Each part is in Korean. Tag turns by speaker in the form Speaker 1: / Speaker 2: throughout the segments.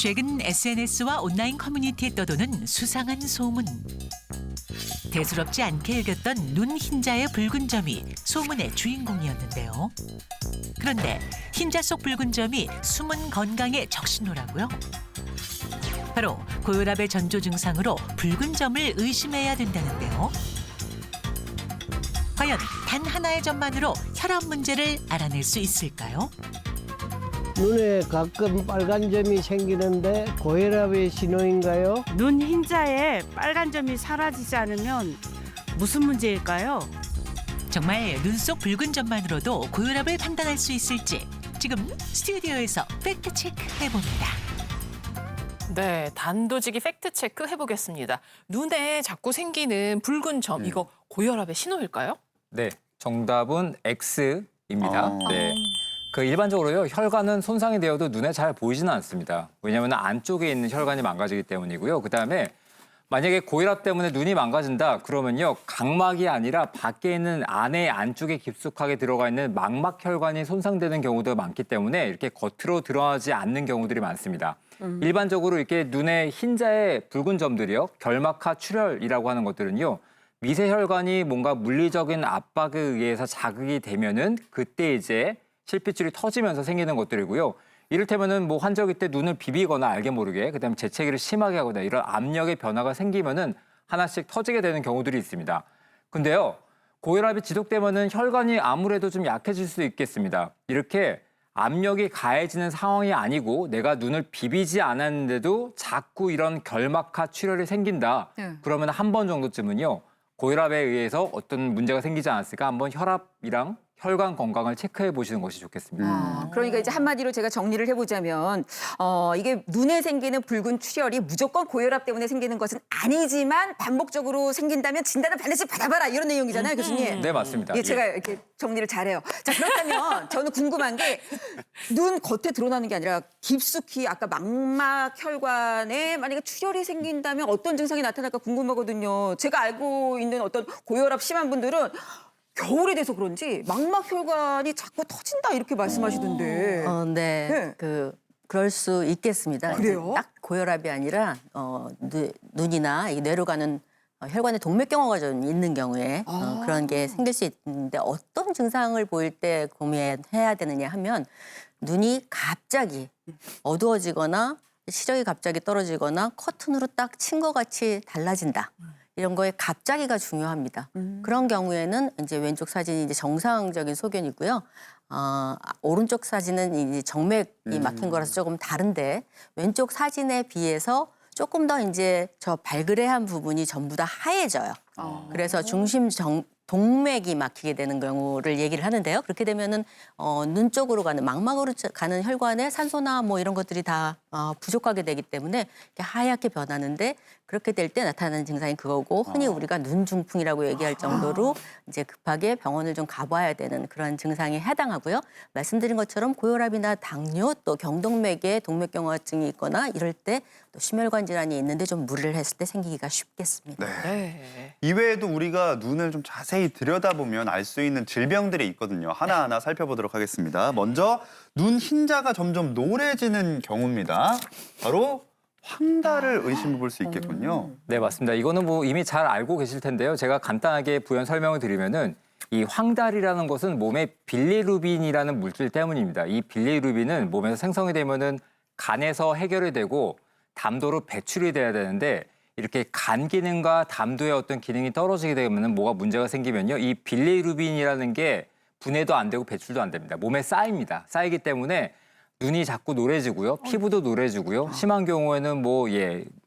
Speaker 1: 최근 SNS와 온라인 커뮤니티에 떠도는 수상한 소문. 대수롭지 않게 여겼던 눈 흰자의 붉은 점이 소문의 주인공이었는데요. 그런데 흰자 속 붉은 점이 숨은 건강의 적신호라고요? 바로 고혈압의 전조 증상으로 붉은 점을 의심해야 된다는데요. 과연 단 하나의 점만으로 혈압 문제를 알아낼 수 있을까요?
Speaker 2: 눈에 가끔 빨간 점이 생기는데 고혈압의 신호인가요?
Speaker 3: 눈 흰자에 빨간 점이 사라지지 않으면 무슨 문제일까요?
Speaker 1: 정말 눈 속 붉은 점만으로도 고혈압을 판단할 수 있을지 지금 스튜디오에서 팩트 체크 해봅니다.
Speaker 4: 네, 단도직이 팩트 체크 해보겠습니다. 눈에 자꾸 생기는 붉은 점, 이거 고혈압의 신호일까요?
Speaker 5: 네, 정답은 X입니다. 네. 일반적으로요, 혈관은 손상이 되어도 눈에 잘 보이지는 않습니다. 왜냐하면 안쪽에 있는 혈관이 망가지기 때문이고요. 그다음에 만약에 고혈압 때문에 눈이 망가진다 그러면요, 각막이 아니라 밖에 있는 안에 안쪽에 깊숙하게 들어가 있는 망막 혈관이 손상되는 경우도 많기 때문에 이렇게 겉으로 드러나지 않는 경우들이 많습니다. 일반적으로 이렇게 눈에 흰자의 붉은 점들이요, 결막하 출혈이라고 하는 것들은요, 미세혈관이 뭔가 물리적인 압박에 의해서 자극이 되면은 그때 이제 실핏줄이 터지면서 생기는 것들이고요. 이를테면은 뭐 환절기 때 눈을 비비거나 알게 모르게, 그다음에 재채기를 심하게 하거나 이런 압력의 변화가 생기면은 하나씩 터지게 되는 경우들이 있습니다. 근데요, 고혈압이 지속되면은 혈관이 아무래도 좀 약해질 수 있겠습니다. 이렇게 압력이 가해지는 상황이 아니고 내가 눈을 비비지 않았는데도 자꾸 이런 결막하 출혈이 생긴다. 그러면 한 번 정도쯤은요, 고혈압에 의해서 어떤 문제가 생기지 않았을까 한번 혈압이랑 혈관 건강을 체크해 보시는 것이 좋겠습니다.
Speaker 6: 그러니까 이제 한마디로 제가 정리를 해보자면 이게 눈에 생기는 붉은 출혈이 무조건 고혈압 때문에 생기는 것은 아니지만 반복적으로 생긴다면 진단을 반드시 받아봐라 이런 내용이잖아요, 교수님.
Speaker 5: 네, 맞습니다.
Speaker 6: 예, 제가 이렇게 정리를 잘해요. 자, 그렇다면 저는 궁금한 게 눈 겉에 드러나는 게 아니라 깊숙이 아까 망막 혈관에 만약에 출혈이 생긴다면 어떤 증상이 나타날까 궁금하거든요. 제가 알고 있는 어떤 고혈압 심한 분들은 겨울에 돼서 그런지 망막 혈관이 자꾸 터진다 이렇게 말씀하시던데.
Speaker 7: 네.
Speaker 6: 네.
Speaker 7: 그럴 수 있겠습니다.
Speaker 6: 그래요?
Speaker 7: 딱 고혈압이 아니라 눈이나 이 뇌로 가는 혈관에 동맥경화가 좀 있는 경우에 그런 게 생길 수 있는데 어떤 증상을 보일 때 고민해야 되느냐 하면 눈이 갑자기 어두워지거나 시력이 갑자기 떨어지거나 커튼으로 딱 친 것 같이 달라진다. 이런 거에 갑자기가 중요합니다. 그런 경우에는 이제 왼쪽 사진이 이제 정상적인 소견이고요. 오른쪽 사진은 이제 정맥이 막힌 거라서 조금 다른데 왼쪽 사진에 비해서 조금 더 이제 저 발그레한 부분이 전부 다 하얘져요. 그래서 동맥이 막히게 되는 경우를 얘기를 하는데요. 그렇게 되면은 눈 쪽으로 가는 망막으로 가는 혈관에 산소나 뭐 이런 것들이 다 부족하게 되기 때문에 이렇게 하얗게 변하는데 그렇게 될 때 나타나는 증상이 그거고 흔히 우리가 눈중풍이라고 얘기할 정도로 이제 급하게 병원을 좀 가봐야 되는 그런 증상에 해당하고요. 말씀드린 것처럼 고혈압이나 당뇨 또 경동맥에 동맥경화증이 있거나 이럴 때 또 심혈관 질환이 있는데 좀 무리를 했을 때 생기기가 쉽겠습니다.
Speaker 4: 네.
Speaker 8: 이외에도 우리가 눈을 좀 자세히 들여다보면 알 수 있는 질병들이 있거든요. 하나하나 살펴보도록 하겠습니다. 먼저 눈 흰자가 점점 노래지는 경우입니다. 바로 황달을 의심해 볼 수 있겠군요.
Speaker 5: 네, 맞습니다. 이거는 뭐 이미 잘 알고 계실 텐데요. 제가 간단하게 부연 설명을 드리면은 이 황달이라는 것은 몸에 빌리루빈이라는 물질 때문입니다. 이 빌리루빈은 몸에서 생성이 되면은 간에서 해결이 되고 담도로 배출이 돼야 되는데 이렇게 간 기능과 담도의 어떤 기능이 떨어지게 되면은 뭐가 문제가 생기면요. 이 빌리루빈이라는 게 분해도 안 되고 배출도 안 됩니다. 몸에 쌓입니다. 쌓이기 때문에 눈이 자꾸 노래지고요. 피부도 노래지고요. 심한 경우에는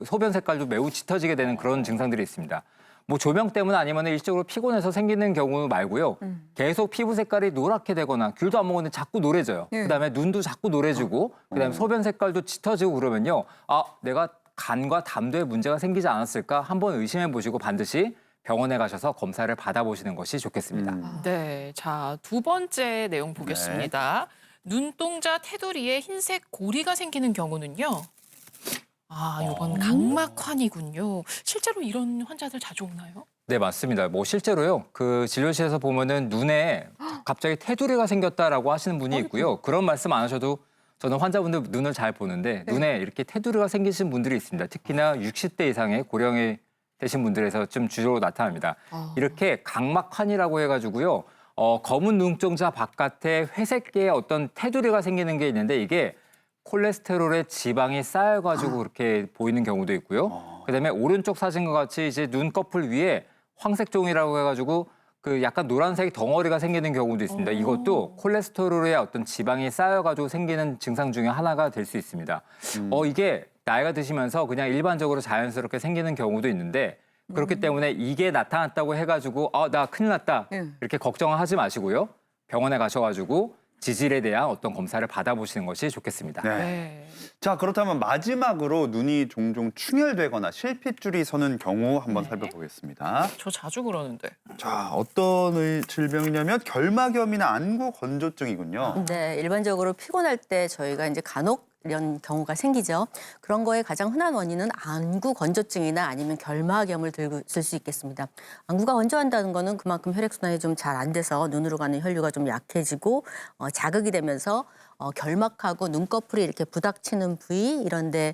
Speaker 5: 소변 색깔도 매우 짙어지게 되는 그런 증상들이 있습니다. 뭐 조명 때문 아니면 일시적으로 피곤해서 생기는 경우 말고요. 계속 피부 색깔이 노랗게 되거나 귤도 안 먹었는데 자꾸 노래져요. 그다음에 눈도 자꾸 노래지고 그다음에 소변 색깔도 짙어지고 그러면요. 내가 간과 담도에 문제가 생기지 않았을까 한번 의심해 보시고 반드시 병원에 가셔서 검사를 받아보시는 것이 좋겠습니다.
Speaker 4: 네, 자, 두 번째 내용 보겠습니다. 눈동자 테두리에 흰색 고리가 생기는 경우는요. 이건 각막환이군요. 실제로 이런 환자들 자주 오나요?
Speaker 5: 네, 맞습니다. 실제로요. 진료실에서 보면은 눈에 갑자기 테두리가 생겼다라고 하시는 분이 있고요. 그런 말씀 안 하셔도 저는 환자분들 눈을 잘 보는데 눈에 이렇게 테두리가 생기신 분들이 있습니다. 특히나 60대 이상의 고령이 되신 분들에서 좀 주로 나타납니다. 이렇게 각막환이라고 해가지고요. 검은 눈동자 바깥에 회색계의 어떤 테두리가 생기는 게 있는데 이게 콜레스테롤의 지방이 쌓여가지고 그렇게 보이는 경우도 있고요. 그다음에 오른쪽 사진과 같이 이제 눈꺼풀 위에 황색종이라고 해가지고 그 약간 노란색 덩어리가 생기는 경우도 있습니다. 이것도 콜레스테롤의 어떤 지방이 쌓여가지고 생기는 증상 중에 하나가 될 수 있습니다. 이게 나이가 드시면서 그냥 일반적으로 자연스럽게 생기는 경우도 있는데 그렇기 때문에 이게 나타났다고 해가지고 나 큰일 났다 이렇게 걱정하지 마시고요. 병원에 가셔가지고 지질에 대한 어떤 검사를 받아보시는 것이 좋겠습니다.
Speaker 4: 네.
Speaker 8: 자, 그렇다면 마지막으로 눈이 종종 충혈되거나 실핏줄이 서는 경우 한번 살펴보겠습니다.
Speaker 4: 저 자주 그러는데.
Speaker 8: 자, 어떤 질병이냐면 결막염이나 안구 건조증이군요.
Speaker 7: 네, 일반적으로 피곤할 때 저희가 이제 간혹 이런 경우가 생기죠. 그런 거에 가장 흔한 원인은 안구 건조증이나 아니면 결막염을 들고 있을 수 있겠습니다. 안구가 건조한다는 거는 그만큼 혈액순환이 좀 잘 안 돼서 눈으로 가는 혈류가 좀 약해지고 자극이 되면서 결막하고 눈꺼풀이 이렇게 부닥치는 부위 이런데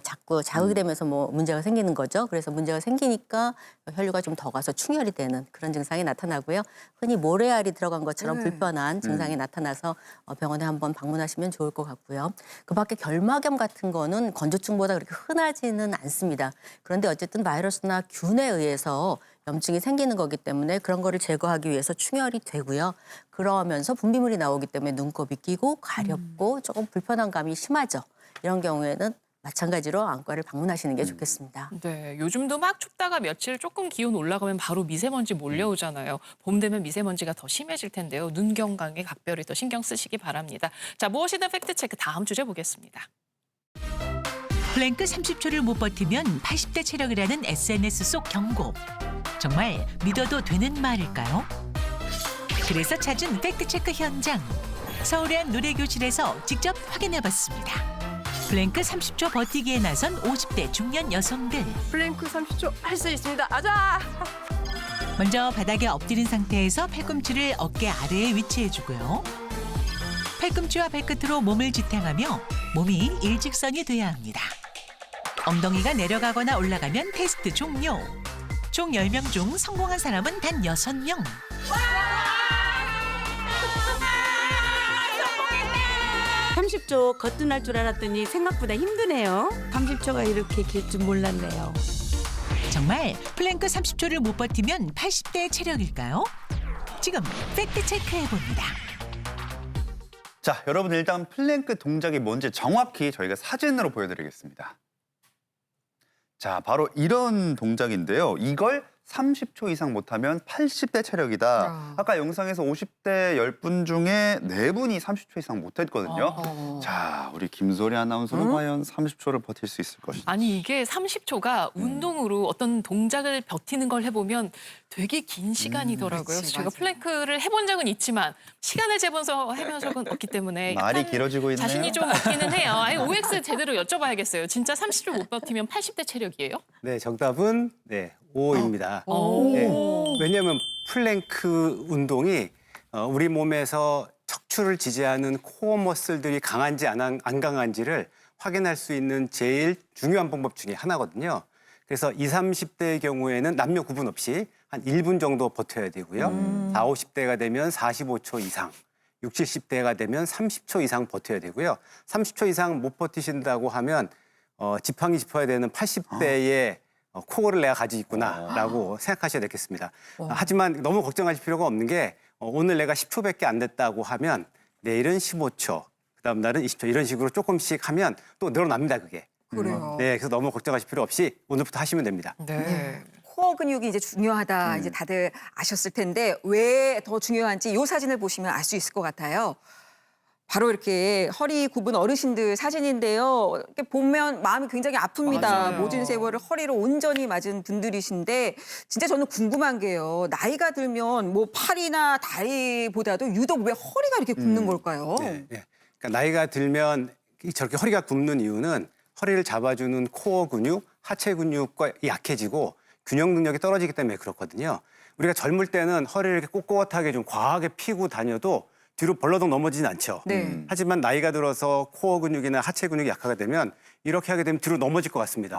Speaker 7: 자꾸 자극이 되면서 뭐 문제가 생기는 거죠. 그래서 문제가 생기니까 혈류가 좀 더 가서 충혈이 되는 그런 증상이 나타나고요. 흔히 모래알이 들어간 것처럼 불편한 증상이 나타나서 병원에 한번 방문하시면 좋을 것 같고요. 그밖에 결막염 같은 거는 건조증보다 그렇게 흔하지는 않습니다. 그런데 어쨌든 바이러스나 균에 의해서 염증이 생기는 거기 때문에 그런 거를 제거하기 위해서 충혈이 되고요. 그러면서 분비물이 나오기 때문에 눈곱이 끼고 가렵고 조금 불편한 감이 심하죠. 이런 경우에는 마찬가지로 안과를 방문하시는 게 좋겠습니다.
Speaker 4: 네, 요즘도 막 춥다가 며칠 조금 기온 올라가면 바로 미세먼지 몰려오잖아요. 봄 되면 미세먼지가 더 심해질 텐데요. 눈 건강에 각별히 더 신경 쓰시기 바랍니다. 자, 무엇이든 팩트체크 다음 주제 보겠습니다.
Speaker 1: 블랭크 30초를 못 버티면 80대 체력이라는 SNS 속 경고. 정말 믿어도 되는 말일까요? 그래서 찾은 팩트체크 현장. 서울의 한 노래교실에서 직접 확인해봤습니다. 블랭크 30초 버티기에 나선 50대 중년 여성들.
Speaker 9: 블랭크 30초 할 수 있습니다. 아자!
Speaker 1: 먼저 바닥에 엎드린 상태에서 팔꿈치를 어깨 아래에 위치해주고요. 팔꿈치와 발끝으로 몸을 지탱하며 몸이 일직선이 돼야 합니다. 엉덩이가 내려가거나 올라가면 테스트 종료. 총 10명 중 성공한 사람은 단 6명.
Speaker 3: 30초 거뜬할 줄 알았더니 생각보다 힘드네요.
Speaker 9: 30초가 이렇게 길 줄 몰랐네요.
Speaker 1: 정말 플랭크 30초를 못 버티면 80대의 체력일까요? 지금 팩트 체크해봅니다.
Speaker 8: 자, 여러분 일단 플랭크 동작이 뭔지 정확히 저희가 사진으로 보여드리겠습니다. 자, 바로 이런 동작인데요. 이걸 30초 이상 못하면 80대 체력이다. 아까 영상에서 50대 10분 중에 4분이 30초 이상 못했거든요. 자, 우리 김소리 아나운서는 과연 30초를 버틸 수 있을 것인지.
Speaker 4: 아니 이게 30초가 운동으로 어떤 동작을 버티는 걸 해보면 되게 긴 시간이더라고요. 그래서 제가 플랭크를 해본 적은 있지만 시간을 재면서 해본 적은 없기 때문에
Speaker 8: 말이
Speaker 4: 약간
Speaker 8: 길어지고 있네요.
Speaker 4: 자신이 좀 없기는 해요. 아니, OX 제대로 여쭤봐야겠어요. 진짜 30초 못 버티면 80대 체력이에요?
Speaker 10: 네, 정답은 네, 5입니다. 네, 왜냐하면 플랭크 운동이 우리 몸에서 척추를 지지하는 코어 머슬들이 강한지 안 강한지를 확인할 수 있는 제일 중요한 방법 중에 하나거든요. 그래서 20, 30대의 경우에는 남녀 구분 없이 한 1분 정도 버텨야 되고요. 40, 50대가 되면 45초 이상, 60, 70대가 되면 30초 이상 버텨야 되고요. 30초 이상 못 버티신다고 하면 지팡이 짚어야 되는 80대의 코어를 내가 가지고 있구나라고 생각하셔야 되겠습니다. 하지만 너무 걱정하실 필요가 없는 게 오늘 내가 10초밖에 안 됐다고 하면 내일은 15초, 그다음 날은 20초 이런 식으로 조금씩 하면 또 늘어납니다, 그게.
Speaker 6: 그래요.
Speaker 10: 네, 그래서 너무 걱정하실 필요 없이 오늘부터 하시면 됩니다.
Speaker 4: 네.
Speaker 6: 코어 근육이 이제 중요하다 이제 다들 아셨을 텐데 왜 더 중요한지 이 사진을 보시면 알 수 있을 것 같아요. 바로 이렇게 허리 굽은 어르신들 사진인데요. 이렇게 보면 마음이 굉장히 아픕니다.
Speaker 4: 맞아요.
Speaker 6: 모든 세월을 허리로 온전히 맞은 분들이신데 진짜 저는 궁금한 게요. 나이가 들면 뭐 팔이나 다리보다도 유독 왜 허리가 이렇게 굽는 걸까요?
Speaker 10: 네. 그러니까 나이가 들면 저렇게 허리가 굽는 이유는 허리를 잡아주는 코어 근육, 하체 근육과 약해지고 균형 능력이 떨어지기 때문에 그렇거든요. 우리가 젊을 때는 허리를 이렇게 꼿꼿하게 좀 과하게 피고 다녀도 뒤로 벌러덩 넘어지진 않죠.
Speaker 6: 네.
Speaker 10: 하지만 나이가 들어서 코어 근육이나 하체 근육이 약화가 되면 이렇게 하게 되면 뒤로 넘어질 것 같습니다.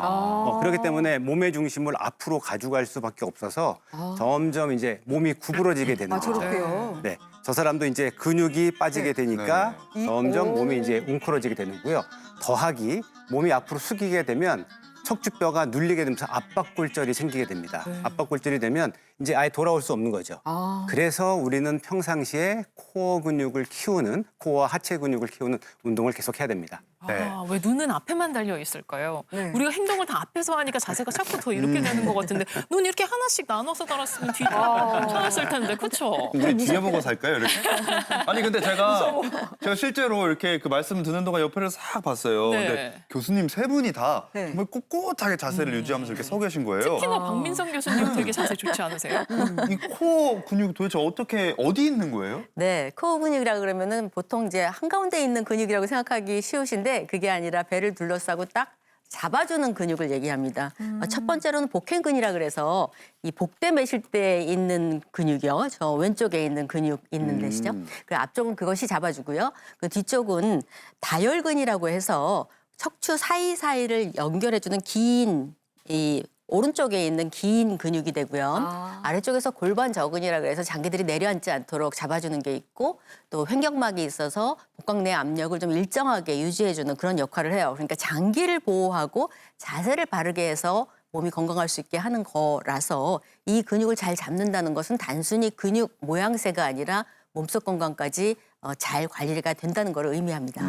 Speaker 10: 그렇기 때문에 몸의 중심을 앞으로 가져갈 수밖에 없어서 점점 이제 몸이 구부러지게 되는
Speaker 6: 아,
Speaker 10: 거죠.
Speaker 6: 저렇게요.
Speaker 10: 네, 저 사람도 이제 근육이 빠지게 되니까
Speaker 6: 네.
Speaker 10: 점점
Speaker 6: 오.
Speaker 10: 몸이 이제 웅크러지게 되는고요. 더하기 몸이 앞으로 숙이게 되면 척추뼈가 눌리게 되면서 압박골절이 생기게 됩니다. 압박골절이 되면 이제 아예 돌아올 수 없는 거죠. 그래서 우리는 평상시에 코어 근육을 키우는, 코어와 하체 근육을 키우는 운동을 계속 해야 됩니다.
Speaker 4: 아, 왜 눈은 앞에만 달려 있을까요?
Speaker 6: 네.
Speaker 4: 우리가 행동을 다 앞에서 하니까 자세가 자꾸 더 이렇게 되는 것 같은데 눈 이렇게 하나씩 나눠서 달았으면 뒤도 편했을 텐데, 그렇죠?
Speaker 8: 우리 뒤에 보고 살까요, 이렇게? 아니 근데 제가 실제로 이렇게 그 말씀 듣는 동안 옆에를 싹 봤어요.
Speaker 4: 네.
Speaker 8: 근데 교수님 세 분이 다
Speaker 6: 네.
Speaker 8: 정말 꼿꼿하게 자세를 유지하면서 이렇게 서 계신 거예요.
Speaker 4: 특히나 박민성 교수님 되게 자세 좋지 않으세요?
Speaker 8: 이 코어 근육 도대체 어디 있는 거예요?
Speaker 7: 네, 코어 근육이라 그러면은 보통 이제 한가운데 있는 근육이라고 생각하기 쉬우신데 그게 아니라 배를 둘러싸고 딱 잡아주는 근육을 얘기합니다. 첫 번째로는 복행근이라 그래서 이 복대 매실 때 있는 근육이요. 저 왼쪽에 있는 근육 있는 데시죠. 그 앞쪽은 그것이 잡아주고요. 그 뒤쪽은 다혈근이라고 해서 척추 사이사이를 연결해주는 긴 이 오른쪽에 있는 긴 근육이 되고요. 아래쪽에서 골반 저근이라 그래서 장기들이 내려앉지 않도록 잡아주는 게 있고 또 횡격막이 있어서 복강 내 압력을 좀 일정하게 유지해주는 그런 역할을 해요. 그러니까 장기를 보호하고 자세를 바르게 해서 몸이 건강할 수 있게 하는 거라서 이 근육을 잘 잡는다는 것은 단순히 근육 모양새가 아니라 몸속 건강까지 잘 관리가 된다는 걸 의미합니다.